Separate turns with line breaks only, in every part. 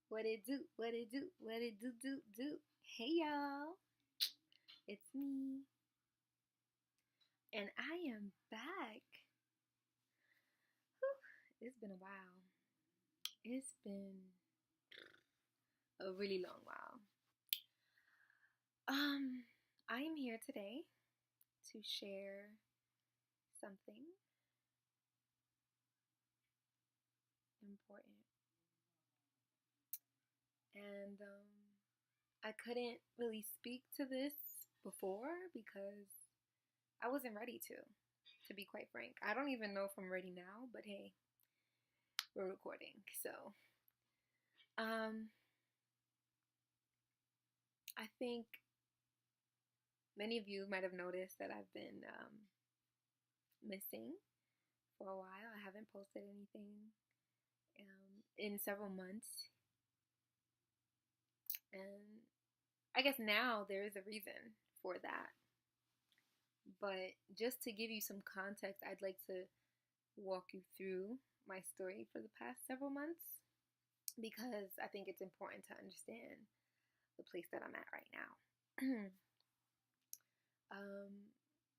What it do? What it do? What it do? Hey y'all, it's me, and I am back. Whew, it's been a while. It's been a really long while. Um, I am here today to share something important, and I couldn't really speak to this before because I wasn't ready to be quite frank. I don't even know if I'm ready now, but hey, we're recording. So, um, I think many of you might have noticed that I've been missing for a while. I haven't posted anything in several months. And I guess now there is a reason for that. But just to give you some context, I'd like to walk you through my story for the past several months because I think it's important to understand the place that I'm at right now. um,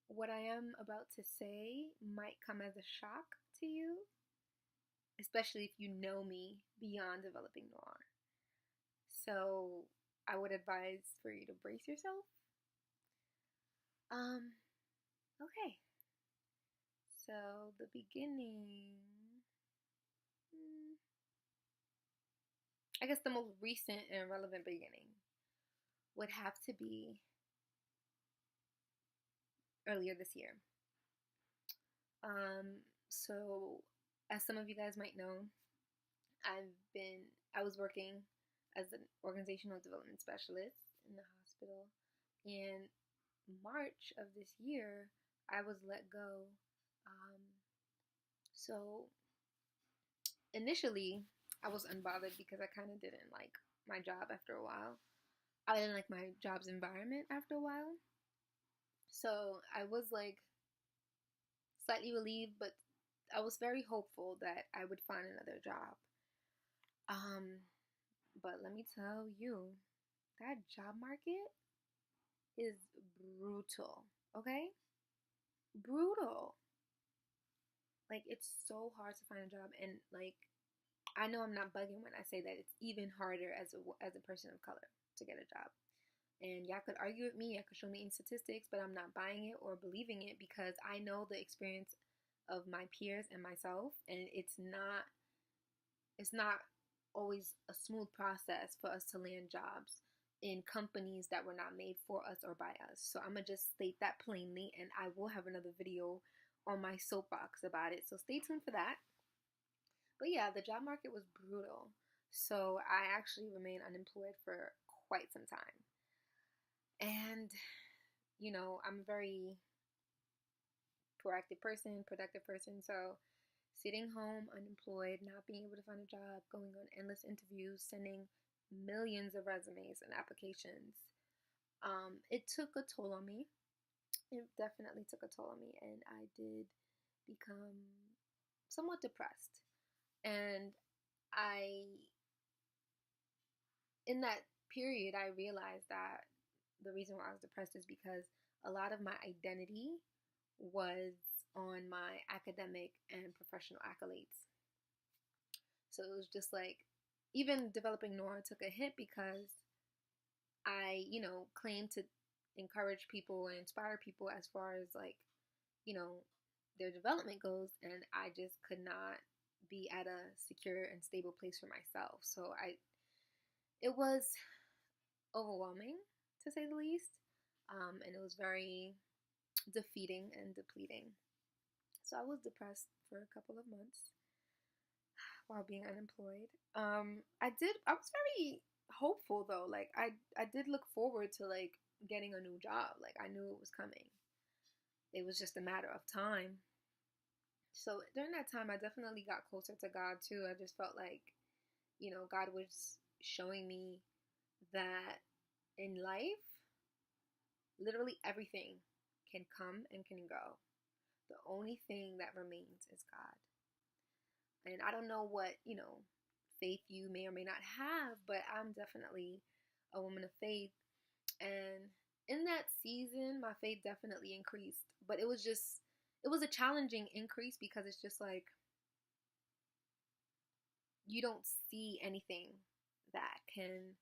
what I am about to say might come as a shock to you, especially if you know me beyond Developing Noire. So I would advise for you to brace yourself. Okay. So the beginning, I guess the most recent and relevant beginning would have to be earlier this year. So as some of you guys might know, I was working as an organizational development specialist in the hospital. In March of this year, I was let go. So initially, I was unbothered because I kind of didn't like my job after a while. I didn't like my job's environment after a while. So I was like slightly relieved, but I was very hopeful that I would find another job. But let me tell you, that job market is brutal, okay? Brutal. Like, it's so hard to find a job, and like, I know I'm not bugging when I say that it's even harder as a person of color to get a job. And y'all could argue with me, y'all could show me in statistics, but I'm not buying it or believing it because I know the experience of my peers and myself, and it's not always a smooth process for us to land jobs in companies that were not made for us or by us. So I'm gonna just state that plainly, and I will have another video on my soapbox about it. So stay tuned for that. But yeah, the job market was brutal. So I actually remained unemployed for quite some time. And, I'm a very proactive person, productive person. So sitting home, unemployed, not being able to find a job, going on endless interviews, sending millions of resumes and applications, it took a toll on me. It definitely took a toll on me. And I did become somewhat depressed. And in that period, I realized that the reason why I was depressed is because a lot of my identity was on my academic and professional accolades. So it was just like, even DevelopingNoire took a hit because I, claimed to encourage people and inspire people as far as like, their development goes, and I just could not be at a secure and stable place for myself. So it was overwhelming, to say the least, and it was very defeating and depleting. So I was depressed for a couple of months while being unemployed. I was very hopeful though. Like I did look forward to like getting a new job. Like I knew it was coming. It was just a matter of time. So during that time, I definitely got closer to God too. I just felt like, God was showing me that in life, literally everything can come and can go. The only thing that remains is God. And I don't know what, faith you may or may not have, but I'm definitely a woman of faith. And in that season, my faith definitely increased. But it was a challenging increase because it's just like you don't see anything that can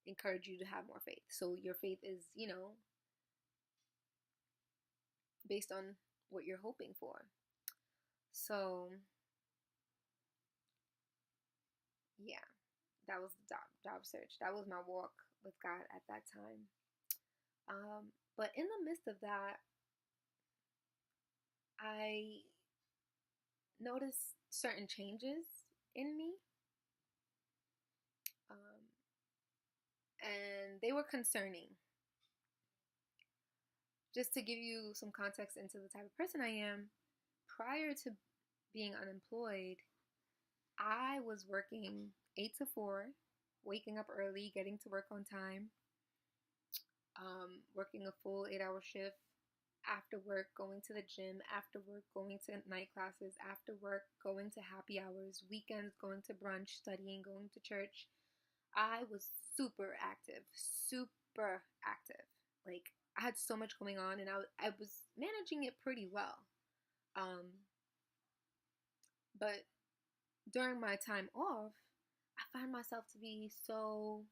encourage you to have more faith. So your faith is, based on what you're hoping for. So, yeah, that was the job search. That was my walk with God at that time. But in the midst of that, I noticed certain changes in me, and they were concerning. Just to give you some context into the type of person I am, prior to being unemployed, I was working 8 to 4, waking up early, getting to work on time, working a full 8-hour shift, after work going to the gym, after work going to night classes, after work going to happy hours, weekends going to brunch, studying, going to church. I was super active, super active. Like, I had so much going on, and I was managing it pretty well. But during my time off, I found myself to be so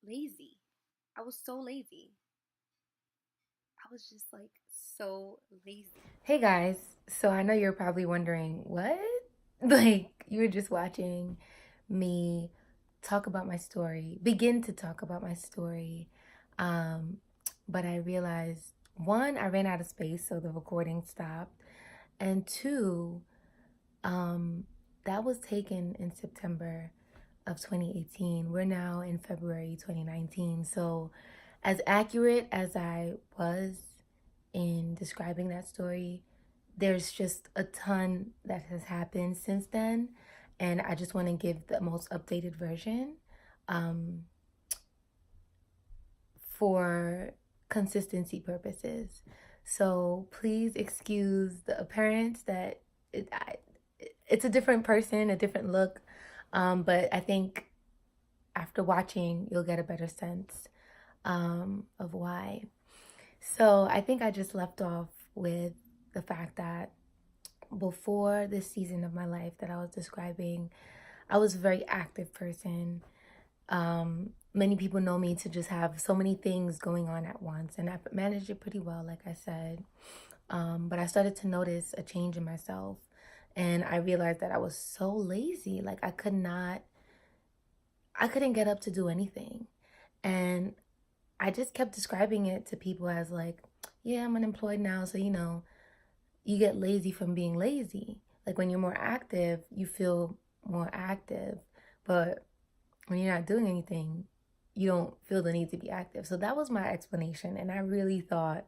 lazy. I was so lazy. I was just like so lazy. Hey guys, so I know you're probably wondering, what? Like, you were just watching me talk about my story, begin to talk about my story. But I realized, one, I ran out of space, so the recording stopped. And two, that was taken in September of 2018. We're now in February 2019. So as accurate as I was in describing that story, there's just a ton that has happened since then. And I just want to give the most updated version for consistency purposes. So please excuse the appearance that it's a different person, a different look. But I think after watching, you'll get a better sense of why. So I think I just left off with the fact that before this season of my life that I was describing, I was a very active person. Many people know me to just have so many things going on at once, and I've managed it pretty well, like I said. But I started to notice a change in myself, and I realized that I was so lazy. Like, I couldn't get up to do anything. And I just kept describing it to people as like, yeah, I'm unemployed now, so you get lazy from being lazy. Like, when you're more active, you feel more active, but when you're not doing anything, you don't feel the need to be active. So that was my explanation, and I really thought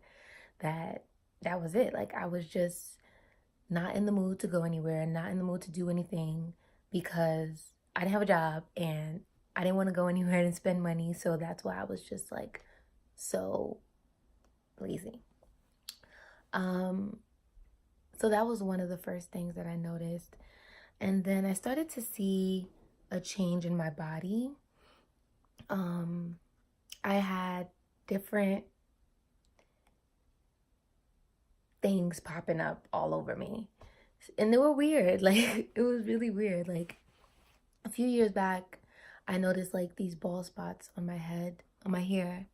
that was it. Like, I was just not in the mood to go anywhere, not in the mood to do anything, because I didn't have a job and I didn't want to go anywhere and spend money. So that's why I was just like so lazy. So that was one of the first things that I noticed. And then I started to see a change in my body. I had different things popping up all over me, and they were weird. Like, it was really weird. Like, a few years back, I noticed like these bald spots on my head, on my hair,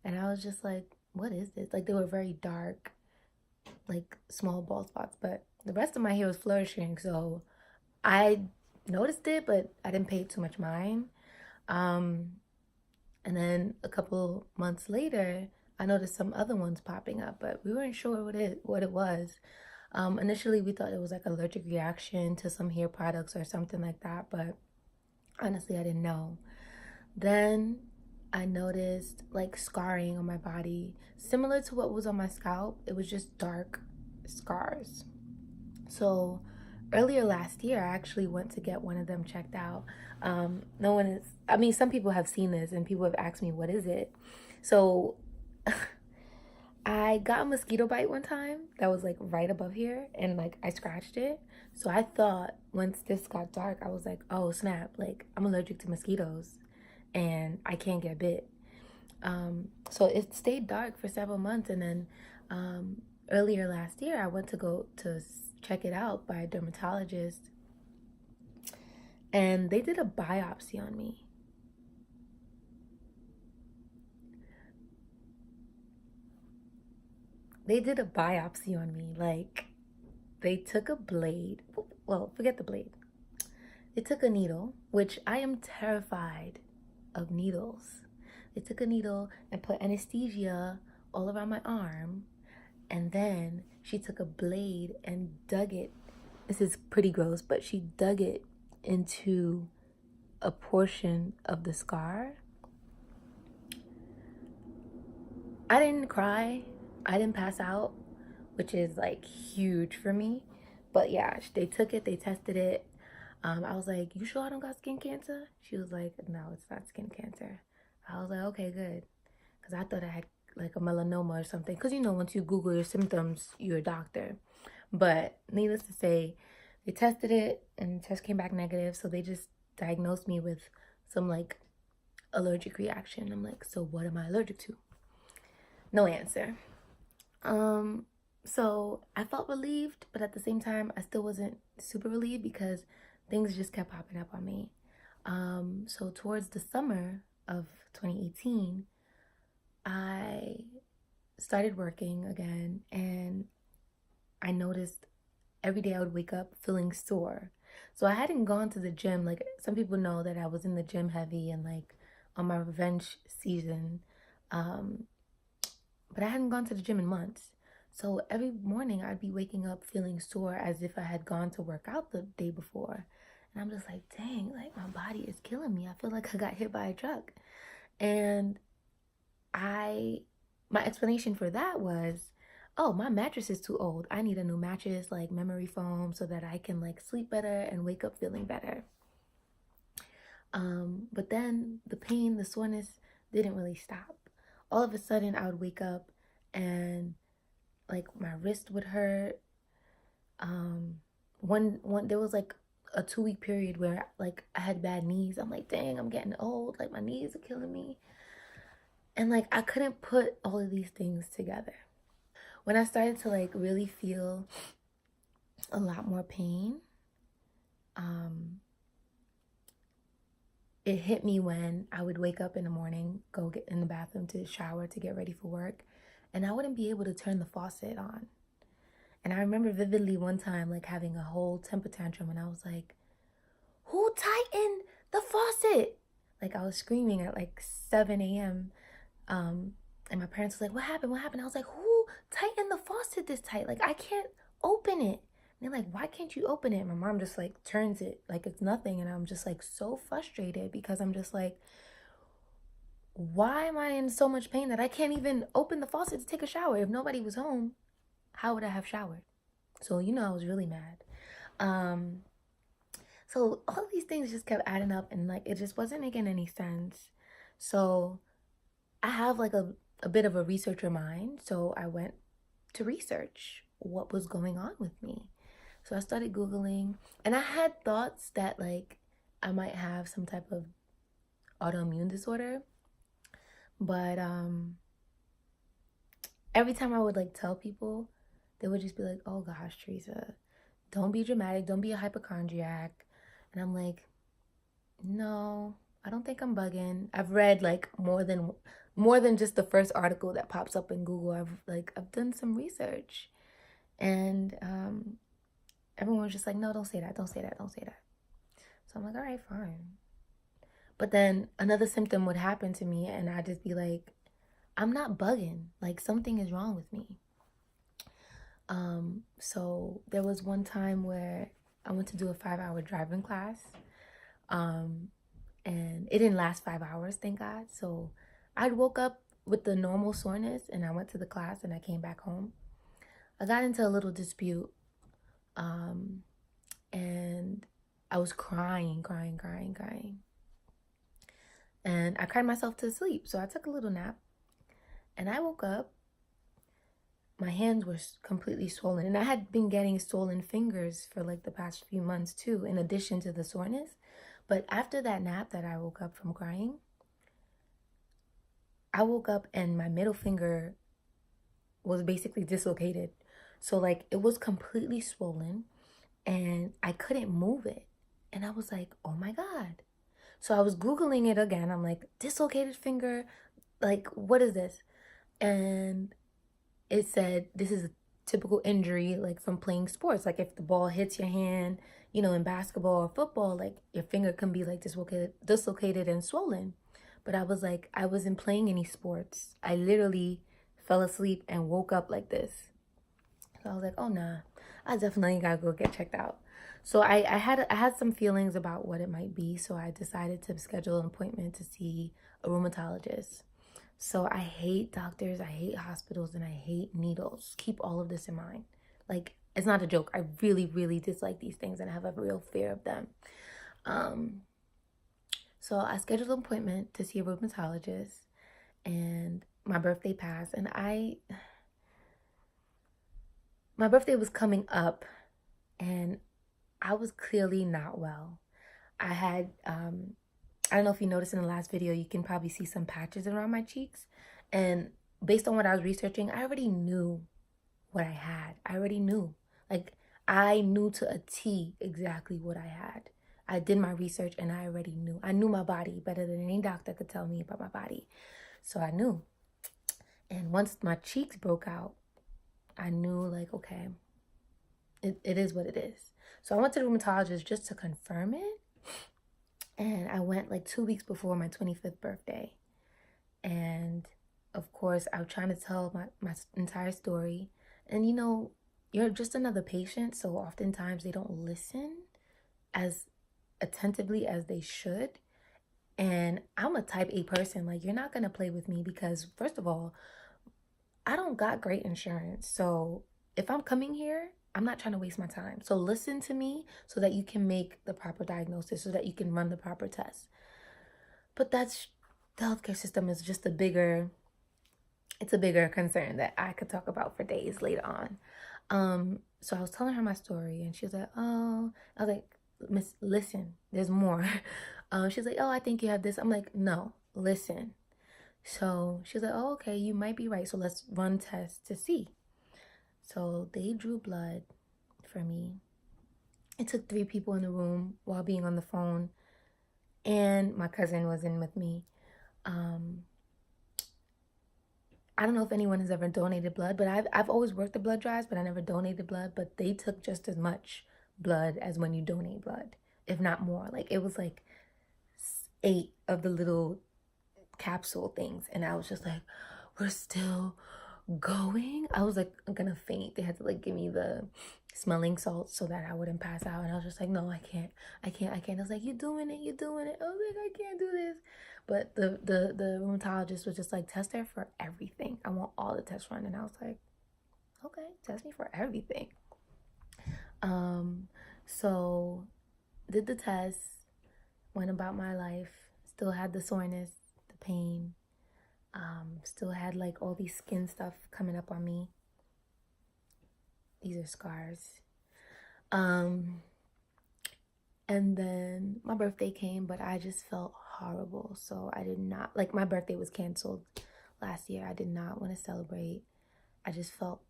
and I was just like, what is this? Like, they were very dark, like small bald spots, but the rest of my hair was flourishing, so I noticed it, but I didn't pay too much mind. And then a couple months later, I noticed some other ones popping up, but we weren't sure what it was. Initially, we thought it was like an allergic reaction to some hair products or something like that, but honestly, I didn't know. Then I noticed like scarring on my body, similar to what was on my scalp. It was just dark scars. So earlier last year, I actually went to get one of them checked out. Some people have seen this and people have asked me, what is it? So I got a mosquito bite one time that was like right above here, and like I scratched it. So I thought once this got dark, I was like, oh snap, like I'm allergic to mosquitoes and I can't get bit. So it stayed dark for several months, and then earlier last year, I went to go to check it out by a dermatologist, and they did a biopsy on me. They did a biopsy on me. Like, they took a blade. Well, forget the blade. They took a needle, which I am terrified of needles. They took a needle and put anesthesia all around my arm, and then she took a blade and dug it. This is pretty gross, but she dug it into a portion of the scar. I didn't cry. I didn't pass out, which is like huge for me. But yeah, they took it, they tested it. I was like, you sure I don't got skin cancer? She was like, no, it's not skin cancer. I was like, okay, good. Because I thought I had like a melanoma or something. Because you know, once you Google your symptoms, you're a doctor. But needless to say, they tested it and the test came back negative. So they just diagnosed me with some like allergic reaction. I'm like, so what am I allergic to? No answer. So I felt relieved, but at the same time, I still wasn't super relieved because things just kept popping up on me. So towards the summer of 2018, I started working again, and I noticed every day I would wake up feeling sore. So I hadn't gone to the gym. Like some people know that I was in the gym heavy and like on my revenge season. But I hadn't gone to the gym in months. So every morning I'd be waking up feeling sore as if I had gone to work out the day before. And I'm just like, dang, like my body is killing me. I feel like I got hit by a truck. And my explanation for that was, oh, my mattress is too old. I need a new mattress, like memory foam, so that I can like sleep better and wake up feeling better. But then the pain, the soreness didn't really stop. All of a sudden, I would wake up and like my wrist would hurt. One there was like a 2 week period where like I had bad knees. I'm like, dang, I'm getting old. Like my knees are killing me. And like I couldn't put all of these things together. When I started to like really feel a lot more pain, it hit me when I would wake up in the morning, go get in the bathroom to shower to get ready for work, and I wouldn't be able to turn the faucet on. And I remember vividly one time like having a whole temper tantrum, and I was like, who tightened the faucet? Like I was screaming at like 7 a.m. And my parents was like, what happened? What happened? I was like, who tightened the faucet this tight? Like I can't open it. And they're like, why can't you open it? My mom just like turns it like it's nothing. And I'm just like so frustrated because I'm just like, why am I in so much pain that I can't even open the faucet to take a shower? If nobody was home, how would I have showered? So, you know, I was really mad. So all of these things just kept adding up and like it just wasn't making any sense. So I have like a bit of a researcher mind. So I went to research what was going on with me. So I started Googling, and I had thoughts that like I might have some type of autoimmune disorder. But every time I would like tell people, they would just be like, oh gosh, Teresa, don't be dramatic, don't be a hypochondriac. And I'm like, no, I don't think I'm bugging. I've read like more than just the first article that pops up in Google. I've done some research. And everyone was just like, no, don't say that, don't say that, don't say that. So I'm like, all right, fine. But then another symptom would happen to me, and I'd just be like, I'm not bugging. Like something is wrong with me. So there was one time where I went to do a 5-hour driving class. And it didn't last 5 hours, thank God. So I woke up with the normal soreness, and I went to the class, and I came back home. I got into a little dispute, and I was crying. And I cried myself to sleep. So I took a little nap, and I woke up,
my hands were completely swollen. And I had been getting swollen fingers for like the past few months too, in addition to the soreness. But after that nap that I woke up from crying, I woke up and my middle finger was basically dislocated. So like it was completely swollen and I couldn't move it. And I was like, oh my God. So I was Googling it again. I'm like, dislocated finger, like, what is this? And it said this is a typical injury like from playing sports. Like if the ball hits your hand, you know, in basketball or football, like your finger can be like dislocated and swollen. But I was like, I wasn't playing any sports. I literally fell asleep and woke up like this. So I was like, oh nah, I definitely gotta go get checked out. So I had some feelings about what it might be. So I decided to schedule an appointment to see a rheumatologist. So I hate doctors, I hate hospitals, and I hate needles. Keep all of this in mind. Like, it's not a joke. I really, really dislike these things and I have a real fear of them. Um, so I scheduled an appointment to see a rheumatologist and my birthday passed and my birthday was coming up and I was clearly not well. I had I don't know if you noticed in the last video, you can probably see some patches around my cheeks. And based on what I was researching, I already knew what I had. I already knew. Like, I knew to a T exactly what I had. I did my research and I already knew. I knew my body better than any doctor could tell me about my body. So I knew. And once my cheeks broke out, I knew, like, okay, it is what it is. So I went to the rheumatologist just to confirm it. And I went like 2 weeks before my 25th birthday. And of course, I was trying to tell my entire story. And you know, you're just another patient. So oftentimes they don't listen as attentively as they should. And I'm a type A person. Like, you're not going to play with me because, first of all, I don't got great insurance. So if I'm coming here, I'm not trying to waste my time. So listen to me so that you can make the proper diagnosis, so that you can run the proper tests. But that's the healthcare system is just it's a bigger concern that I could talk about for days later on. So I was telling her my story and she was like, oh, I was like, Miss, listen, there's more. She's like, oh, I think you have this. I'm like, no, listen. So she's like, oh, okay, you might be right. So let's run tests to see. So they drew blood for me. It took 3 people in the room while being on the phone, and my cousin was in with me. I don't know if anyone has ever donated blood, but I've always worked the blood drives, but I never donated blood. But they took just as much blood as when you donate blood, if not more. Like, it was like 8 of the little capsule things, and I was just like, we're still going. I was like, I'm gonna faint. They had to like give me the smelling salts so that I wouldn't pass out, and I was just like, no, I can't. I was like, you're doing it. I was like, I can't do this. But the rheumatologist was just like, test her for everything. I want all the tests run. And I was like, okay, test me for everything. So did the test, went about my life, still had the soreness, the pain, still had like all these skin stuff coming up on me. These are scars. And then my birthday came, but I just felt horrible. So I did not, like, my birthday was canceled last year. I did not want to celebrate. I just felt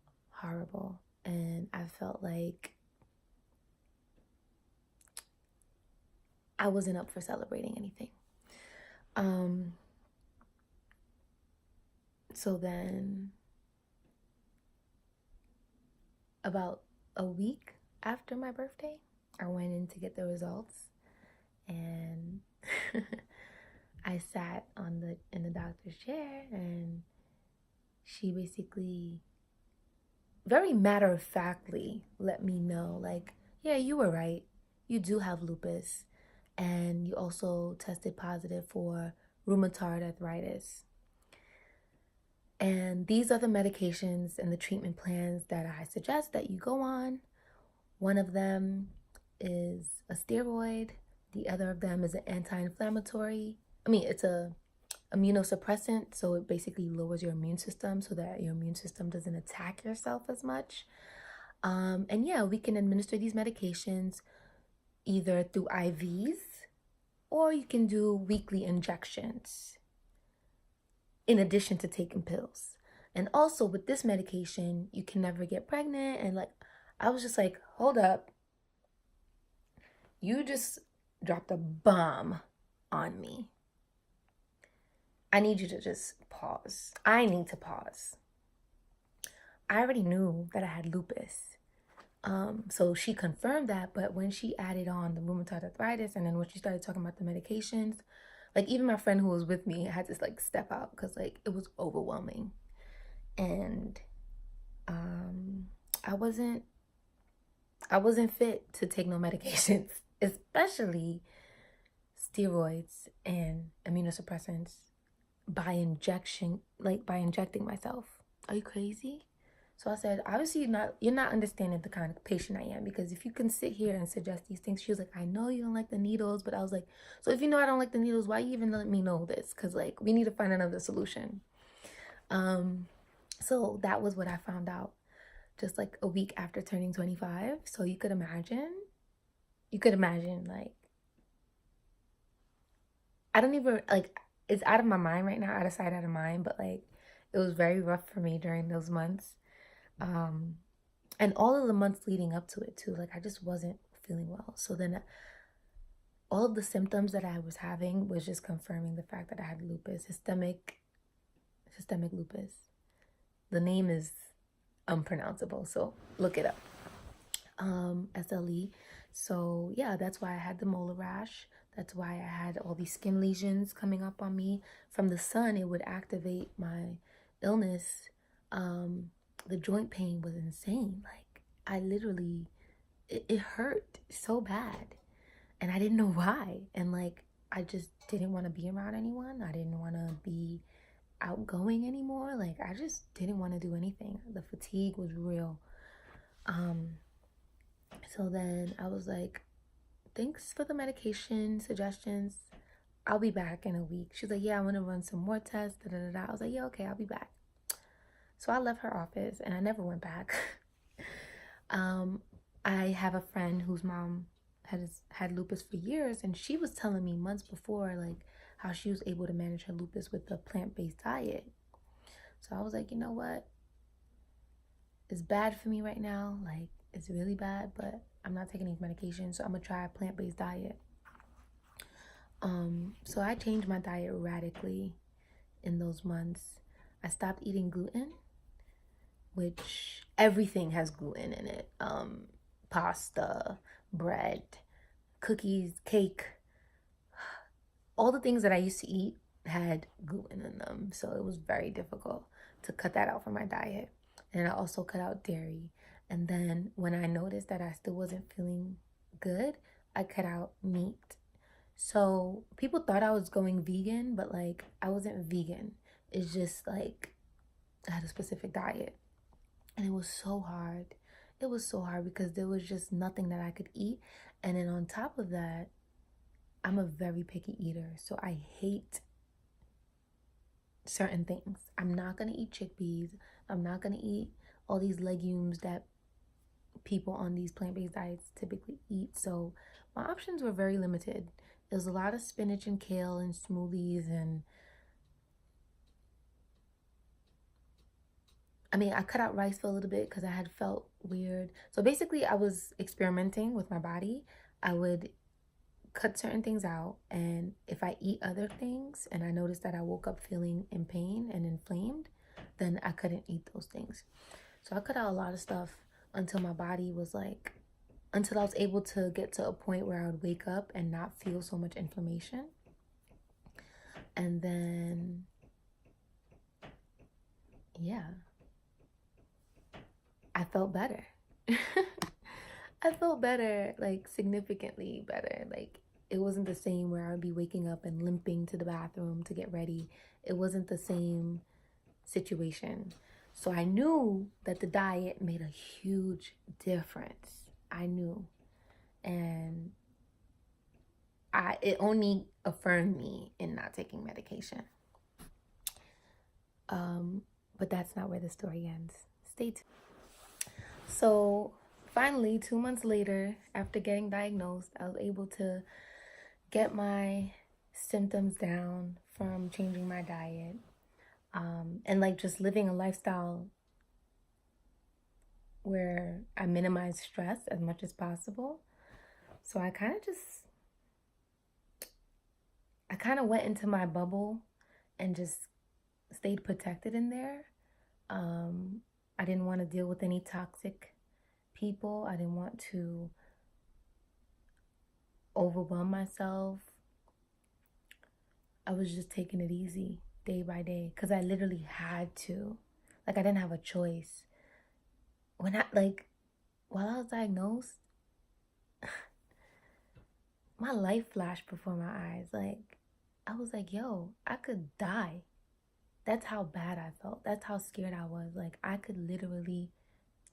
horrible. And I felt like I wasn't up for celebrating anything. So then about a week after my birthday, I went in to get the results, and I sat in the doctor's chair, and she basically very matter-of-factly let me know, like, yeah, you were right. You do have lupus, and you also tested positive for rheumatoid arthritis. And these are the medications and the treatment plans that I suggest that you go on. One of them is a steroid. The other of them is an anti-inflammatory. It's a immunosuppressant, so it basically lowers your immune system so that your immune system doesn't attack yourself as much. And yeah, we can administer these medications either through IVs or you can do weekly injections in addition to taking pills. And also with this medication, you can never get pregnant. And like, I was just like, hold up. You just dropped a bomb on me. I need you to just pause. I need to pause. I already knew that I had lupus. So she confirmed that, but when she added on the rheumatoid arthritis and then when she started talking about the medications, like even my friend who was with me had to like step out because like it was overwhelming. And I wasn't fit to take no medications, especially steroids and immunosuppressants by injection, like by injecting myself. Are you crazy? So I said, obviously you're not understanding the kind of patient I am, because if you can sit here and suggest these things, she was like, I know you don't like the needles, but I was like, so if you know I don't like the needles, why you even let me know this? Because like we need to find another solution. So that was what I found out just like a week after turning 25. So you could imagine like, I don't even like, it's out of my mind right now, out of sight, out of mind, but like it was very rough for me during those months. And all of the months leading up to it too, like I just wasn't feeling well. So then all of the symptoms that I was having was just confirming the fact that I had lupus, systemic lupus. The name is unpronounceable, so look it up. SLE. So yeah, that's why I had the molar rash. That's why I had all these skin lesions coming up on me. From the sun, it would activate my illness. The joint pain was insane. Like I literally, it hurt so bad. And I didn't know why. And like, I just didn't want to be around anyone. I didn't want to be outgoing anymore. Like I just didn't want to do anything. The fatigue was real. So then I was like, thanks for the medication suggestions. I'll be back in a week. She's like, yeah, I want to run some more tests. Da, da, da, da. I was like, yeah, okay, I'll be back. So I left her office and I never went back. I have a friend whose mom had lupus for years, and she was telling me months before like how she was able to manage her lupus with a plant-based diet. So I was like, you know what? It's bad for me right now. Like it's really bad, but I'm not taking these medications, so I'm gonna try a plant-based diet. So I changed my diet radically in those months. I stopped eating gluten, which everything has gluten in it. Pasta, bread, cookies, cake. All the things that I used to eat had gluten in them. So it was very difficult to cut that out from my diet. And I also cut out dairy. And then when I noticed that I still wasn't feeling good, I cut out meat. So people thought I was going vegan, but like I wasn't vegan. It's just like I had a specific diet. And it was so hard. It was so hard because there was just nothing that I could eat. And then on top of that, I'm a very picky eater. So I hate certain things. I'm not going to eat chickpeas. I'm not going to eat all these legumes that people on these plant-based diets typically eat. So my options were very limited. There was a lot of spinach and kale and smoothies, and I cut out rice for a little bit because I had felt weird. So basically I was experimenting with my body. I would cut certain things out, and if I eat other things and I noticed that I woke up feeling in pain and inflamed, then I couldn't eat those things. So I cut out a lot of stuff until my body was like, until I was able to get to a point where I would wake up and not feel so much inflammation. And then, yeah, I felt better. I felt better, like significantly better. Like it wasn't the same where I would be waking up and limping to the bathroom to get ready. It wasn't the same situation. So I knew that the diet made a huge difference. I knew. And it only affirmed me in not taking medication. But that's not where the story ends. Stay tuned. So finally, 2 months later, after getting diagnosed, I was able to get my symptoms down from changing my diet, and like just living a lifestyle where I minimize stress as much as possible. So I kind of went into my bubble and just stayed protected in there. I didn't want to deal with any toxic people. I didn't want to overwhelm myself. I was just taking it easy day by day because I literally had to. Like, I didn't have a choice. While I was diagnosed, my life flashed before my eyes. Like, I was like, yo, I could die. That's how bad I felt. That's how scared I was. Like, I could literally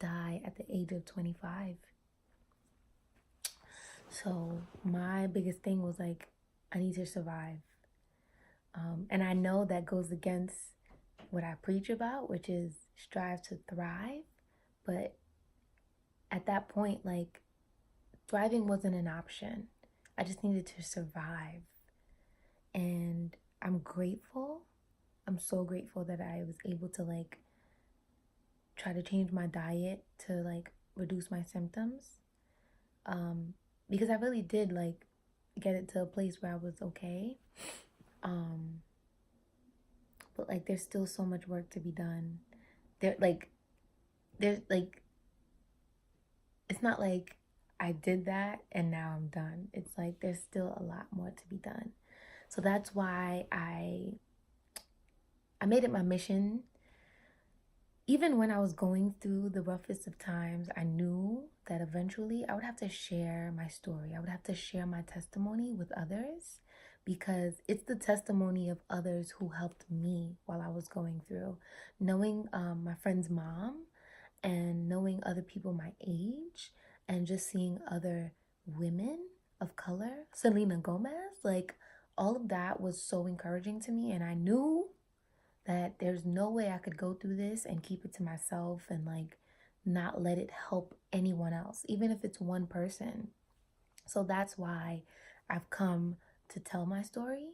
die at the age of 25. So my biggest thing was like, I need to survive. And I know that goes against what I preach about, which is strive to thrive. But at that point, like, thriving wasn't an option. I just needed to survive. And I'm grateful. I'm so grateful that I was able to like try to change my diet to like reduce my symptoms. Because I really did like get it to a place where I was okay. But like there's still so much work to be done. There's like it's not like I did that and now I'm done. It's like there's still a lot more to be done. So that's why I made it my mission. Even when I was going through the roughest of times, I knew that eventually I would have to share my story. I would have to share my testimony with others because it's the testimony of others who helped me while I was going through. Knowing my friend's mom and knowing other people my age and just seeing other women of color, Selena Gomez, like all of that was so encouraging to me. And I knew that there's no way I could go through this and keep it to myself and like not let it help anyone else, even if it's one person. So that's why I've come to tell my story.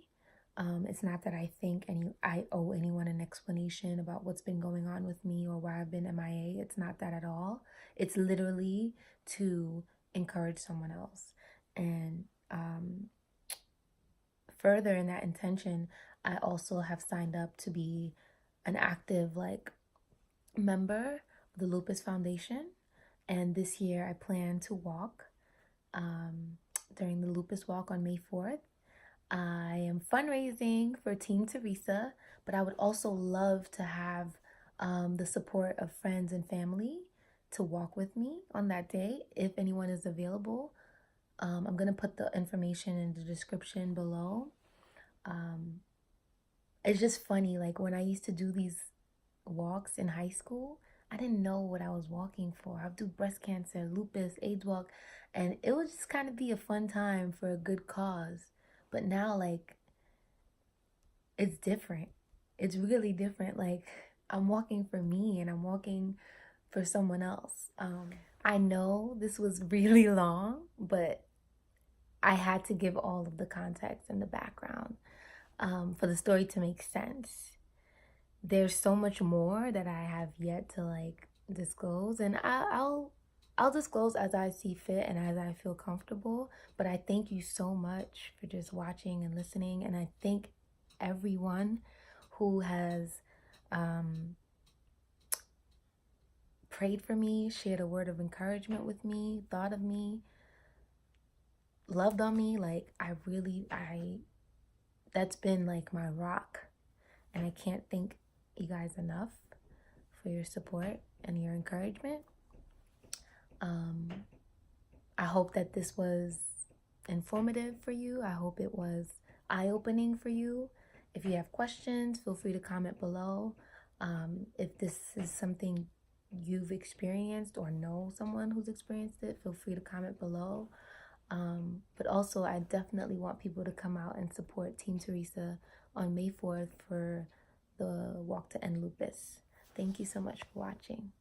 It's not that I think I owe anyone an explanation about what's been going on with me or why I've been MIA. It's not that at all. It's literally to encourage someone else. And further in that intention, I also have signed up to be an active like member of the Lupus Foundation. And this year I plan to walk during the Lupus Walk on May 4th. I am fundraising for Team Teresa, but I would also love to have the support of friends and family to walk with me on that day if anyone is available. I'm going to put the information in the description below. It's just funny, like when I used to do these walks in high school, I didn't know what I was walking for. I'd do breast cancer, lupus, AIDS walk, and it would just kind of be a fun time for a good cause. But now, like, it's different. It's really different. Like, I'm walking for me and I'm walking for someone else. I know this was really long, but I had to give all of the context and the background for the story to make sense. There's so much more that I have yet to like disclose, and I'll disclose as I see fit and as I feel comfortable. But I thank you so much for just watching and listening, and I thank everyone who has prayed for me, shared a word of encouragement with me, thought of me, loved on me. Like that's been like my rock, and I can't thank you guys enough for your support and your encouragement. I hope that this was informative for you. I hope it was eye-opening for you. If you have questions, feel free to comment below. If this is something you've experienced or know someone who's experienced it, feel free to comment below. But also, I definitely want people to come out and support Team Teresa on May 4th for the walk to end lupus. Thank you so much for watching.